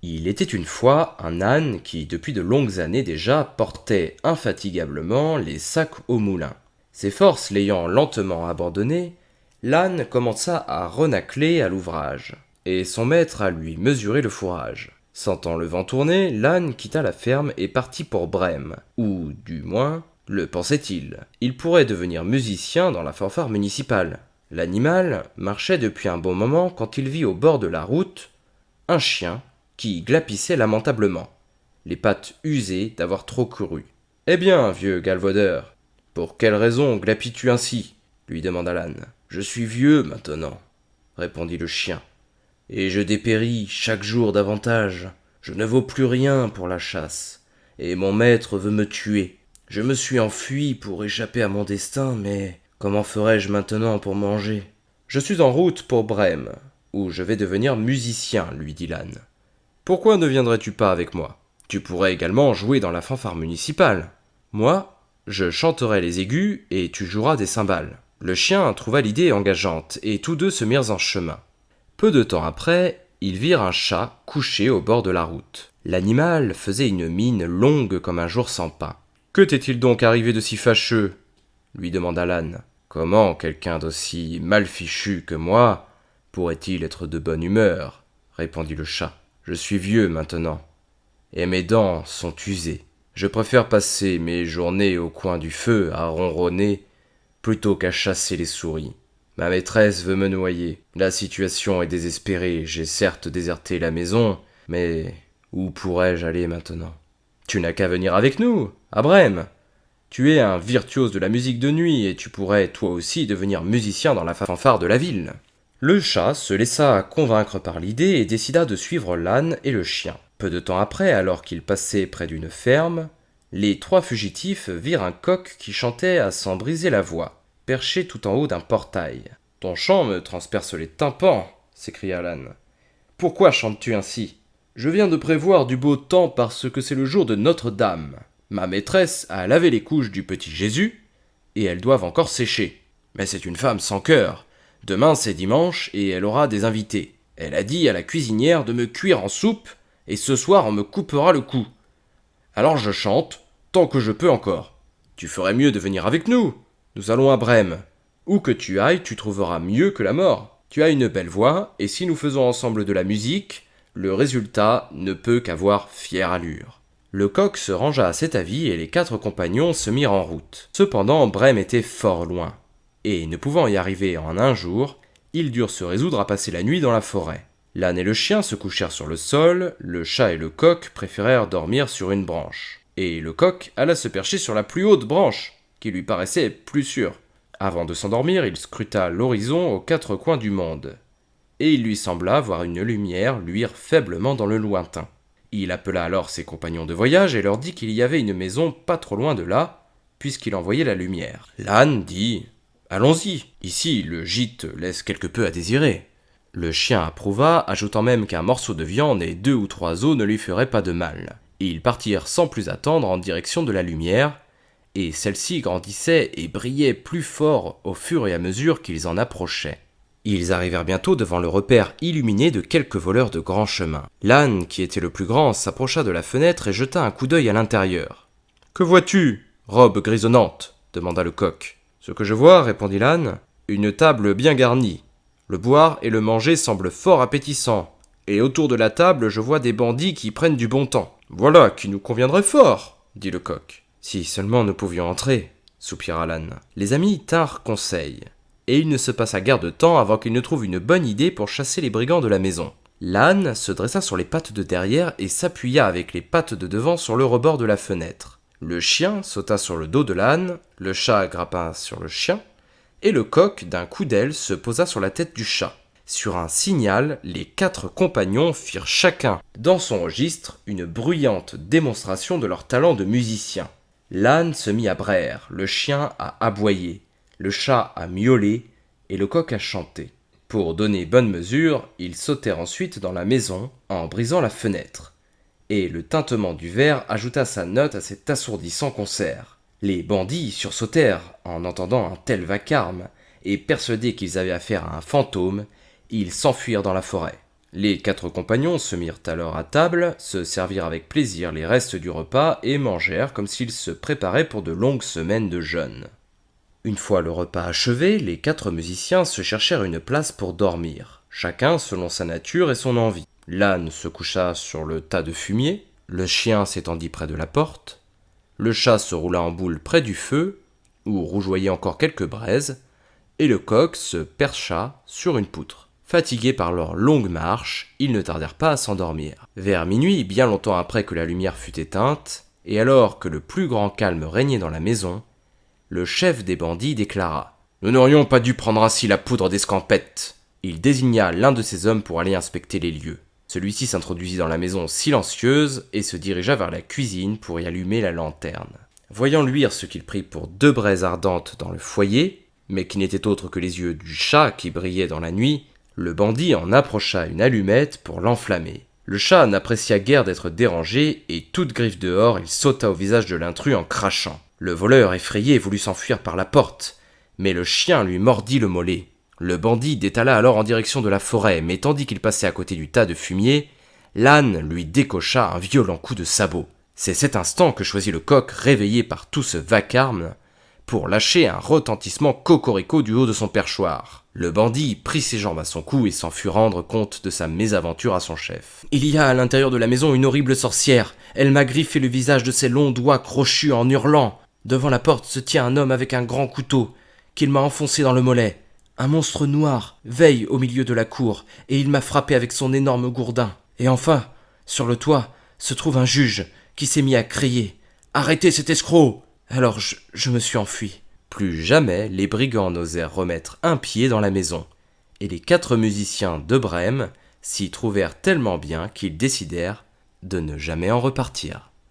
Il était une fois un âne qui, depuis de longues années déjà, portait infatigablement les sacs au moulin. Ses forces l'ayant lentement abandonné, l'âne commença à renâcler à l'ouvrage, et son maître à lui mesurer le fourrage. Sentant le vent tourner, l'âne quitta la ferme et partit pour Brême, où, du moins, le pensait-il, il pourrait devenir musicien dans la fanfare municipale. L'animal marchait depuis un bon moment quand il vit au bord de la route un chien qui glapissait lamentablement, les pattes usées d'avoir trop couru. Eh bien, vieux galvaudeur, pour quelle raison glapis-tu ainsi lui demanda l'âne. Je suis vieux maintenant, répondit le chien, et je dépéris chaque jour davantage. Je ne vaux plus rien pour la chasse, et mon maître veut me tuer. Je me suis enfui pour échapper à mon destin, mais comment ferai-je maintenant pour manger? Je suis en route pour Brême, où je vais devenir musicien, lui dit l'âne. Pourquoi ne viendrais-tu pas avec moi? Tu pourrais également jouer dans la fanfare municipale. Moi, je chanterai les aigus et tu joueras des cymbales. Le chien trouva l'idée engageante et tous deux se mirent en chemin. Peu de temps après, ils virent un chat couché au bord de la route. L'animal faisait une mine longue comme un jour sans pain. Que t'est-il donc arrivé de si fâcheux? Lui demanda l'âne. Comment quelqu'un d'aussi mal fichu que moi pourrait-il être de bonne humeur? Répondit le chat. Je suis vieux maintenant, et mes dents sont usées. Je préfère passer mes journées au coin du feu à ronronner plutôt qu'à chasser les souris. Ma maîtresse veut me noyer. La situation est désespérée. J'ai certes déserté la maison, mais où pourrais-je aller maintenant? Tu n'as qu'à venir avec nous, à Brême. Tu es un virtuose de la musique de nuit et tu pourrais toi aussi devenir musicien dans la fanfare de la ville. Le chat se laissa convaincre par l'idée et décida de suivre l'âne et le chien. Peu de temps après, alors qu'ils passaient près d'une ferme, les trois fugitifs virent un coq qui chantait à s'en briser la voix, perché tout en haut d'un portail. « Ton chant me transperce les tympans !» s'écria l'âne. « Pourquoi chantes-tu ainsi? Je viens de prévoir du beau temps parce que c'est le jour de Notre-Dame. Ma maîtresse a lavé les couches du petit Jésus, et elles doivent encore sécher. Mais c'est une femme sans cœur. Demain c'est dimanche et elle aura des invités. Elle a dit à la cuisinière de me cuire en soupe et ce soir on me coupera le cou. Alors je chante, tant que je peux encore. Tu ferais mieux de venir avec nous. Nous allons à Brême. Où que tu ailles, tu trouveras mieux que la mort. Tu as une belle voix et si nous faisons ensemble de la musique, le résultat ne peut qu'avoir fière allure. Le coq se rangea à cet avis et les quatre compagnons se mirent en route. Cependant, Brême était fort loin. Et ne pouvant y arriver en un jour, ils durent se résoudre à passer la nuit dans la forêt. L'âne et le chien se couchèrent sur le sol, le chat et le coq préférèrent dormir sur une branche. Et le coq alla se percher sur la plus haute branche, qui lui paraissait plus sûre. Avant de s'endormir, il scruta l'horizon aux quatre coins du monde. Et il lui sembla voir une lumière luire faiblement dans le lointain. Il appela alors ses compagnons de voyage et leur dit qu'il y avait une maison pas trop loin de là, puisqu'il en voyait la lumière. L'âne dit « Allons-y, ici le gîte laisse quelque peu à désirer. » Le chien approuva, ajoutant même qu'un morceau de viande et 2 ou 3 os ne lui feraient pas de mal. Ils partirent sans plus attendre en direction de la lumière, et celle-ci grandissait et brillait plus fort au fur et à mesure qu'ils en approchaient. Ils arrivèrent bientôt devant le repère illuminé de quelques voleurs de grand chemin. L'âne, qui était le plus grand, s'approcha de la fenêtre et jeta un coup d'œil à l'intérieur. « Que vois-tu, robe grisonnante » demanda le coq. « Ce que je vois, répondit l'âne, une table bien garnie. Le boire et le manger semblent fort appétissants, et autour de la table je vois des bandits qui prennent du bon temps. Voilà qui nous conviendrait fort, dit le coq. Si seulement nous pouvions entrer, soupira l'âne. Les amis tinrent conseil, et il ne se passa guère de temps avant qu'ils ne trouvent une bonne idée pour chasser les brigands de la maison. L'âne se dressa sur les pattes de derrière et s'appuya avec les pattes de devant sur le rebord de la fenêtre. Le chien sauta sur le dos de l'âne, le chat grimpa sur le chien, et le coq, d'un coup d'aile, se posa sur la tête du chat. Sur un signal, les 4 compagnons firent chacun, dans son registre, une bruyante démonstration de leur talent de musicien. L'âne se mit à braire, le chien à aboyer, le chat à miauler et le coq à chanter. Pour donner bonne mesure, ils sautèrent ensuite dans la maison en brisant la fenêtre. Et le tintement du verre ajouta sa note à cet assourdissant concert. Les bandits sursautèrent en entendant un tel vacarme, et persuadés qu'ils avaient affaire à un fantôme, ils s'enfuirent dans la forêt. Les 4 compagnons se mirent alors à table, se servirent avec plaisir les restes du repas et mangèrent comme s'ils se préparaient pour de longues semaines de jeûne. Une fois le repas achevé, les 4 musiciens se cherchèrent une place pour dormir, chacun selon sa nature et son envie. L'âne se coucha sur le tas de fumier, le chien s'étendit près de la porte, le chat se roula en boule près du feu, où rougeoyaient encore quelques braises, et le coq se percha sur une poutre. Fatigués par leur longue marche, ils ne tardèrent pas à s'endormir. Vers minuit, bien longtemps après que la lumière fut éteinte, et alors que le plus grand calme régnait dans la maison, le chef des bandits déclara « Nous n'aurions pas dû prendre ainsi la poudre d'escampette !» Il désigna l'un de ses hommes pour aller inspecter les lieux. Celui-ci s'introduisit dans la maison silencieuse et se dirigea vers la cuisine pour y allumer la lanterne. Voyant luire ce qu'il prit pour 2 braises ardentes dans le foyer, mais qui n'étaient autres que les yeux du chat qui brillaient dans la nuit, le bandit en approcha une allumette pour l'enflammer. Le chat n'apprécia guère d'être dérangé et toute griffe dehors, il sauta au visage de l'intrus en crachant. Le voleur effrayé voulut s'enfuir par la porte, mais le chien lui mordit le mollet. Le bandit détala alors en direction de la forêt, mais tandis qu'il passait à côté du tas de fumier, l'âne lui décocha un violent coup de sabot. C'est cet instant que choisit le coq, réveillé par tout ce vacarme, pour lâcher un retentissement cocorico du haut de son perchoir. Le bandit prit ses jambes à son cou et s'en fut rendre compte de sa mésaventure à son chef. « Il y a à l'intérieur de la maison une horrible sorcière. Elle m'a griffé le visage de ses longs doigts crochus en hurlant. Devant la porte se tient un homme avec un grand couteau, qu'il m'a enfoncé dans le mollet. Un monstre noir veille au milieu de la cour, et il m'a frappé avec son énorme gourdin. Et enfin, sur le toit, se trouve un juge qui s'est mis à crier « Arrêtez cet escroc !» Alors je me suis enfui. Plus jamais les brigands n'osèrent remettre un pied dans la maison, et les 4 musiciens de Brême s'y trouvèrent tellement bien qu'ils décidèrent de ne jamais en repartir.